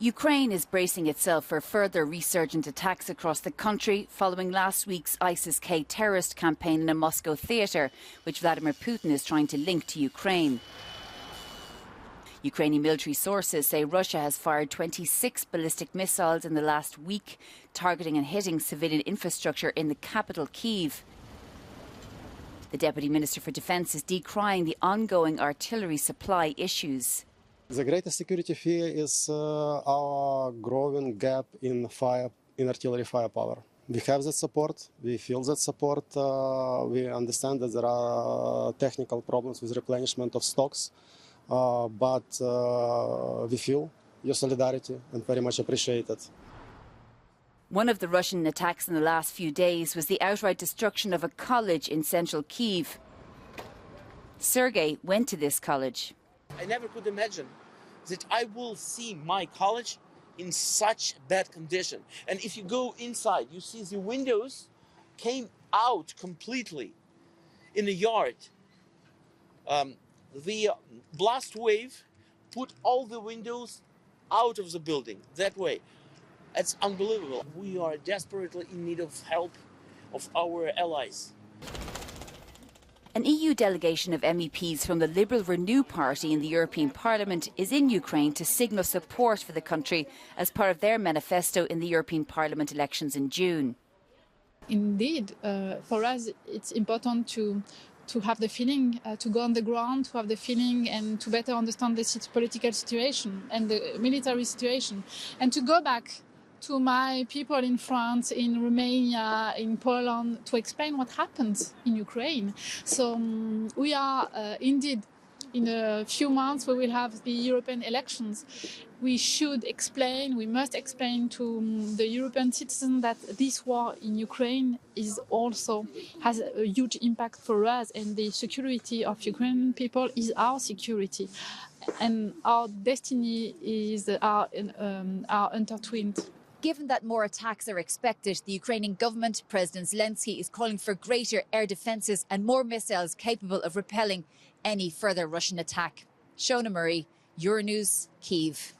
Ukraine is bracing itself for further resurgent attacks across the country following last week's ISIS-K terrorist campaign in a Moscow theatre, which Vladimir Putin is trying to link to Ukraine. Ukrainian military sources say Russia has fired 26 ballistic missiles in the last week, targeting and hitting civilian infrastructure in the capital, Kyiv. The Deputy Minister for Defence is decrying the ongoing artillery supply issues. The greatest security fear is our growing gap in artillery firepower. We have that support, we feel that support, we understand that there are technical problems with replenishment of stocks, but we feel your solidarity and very much appreciate it. One of the Russian attacks in the last few days was the outright destruction of a college in central Kyiv. Sergei went to this college. I never could imagine that I will see my college in such bad condition. And if you go inside, you see the windows came out completely in the yard. The blast wave put all the windows out of the building that way. It's unbelievable. We are desperately in need of help of our allies. An EU delegation of MEPs from the Liberal Renew Party in the European Parliament is in Ukraine to signal support for the country as part of their manifesto in the European Parliament elections in June. Indeed, for us it's important to have the feeling, to go on the ground, to have the feeling and to better understand the political situation and the military situation, and to go back to my people in France, in Romania, in Poland, to explain what happens in Ukraine. So we are indeed, in a few months we will have the European elections. We should explain, we must explain to the European citizens that this war in Ukraine has a huge impact for us, and the security of Ukrainian people is our security. And our destiny is our intertwined. Given that more attacks are expected, the Ukrainian government, President Zelensky, is calling for greater air defences and more missiles capable of repelling any further Russian attack. Shona Murray, Euronews, Kyiv.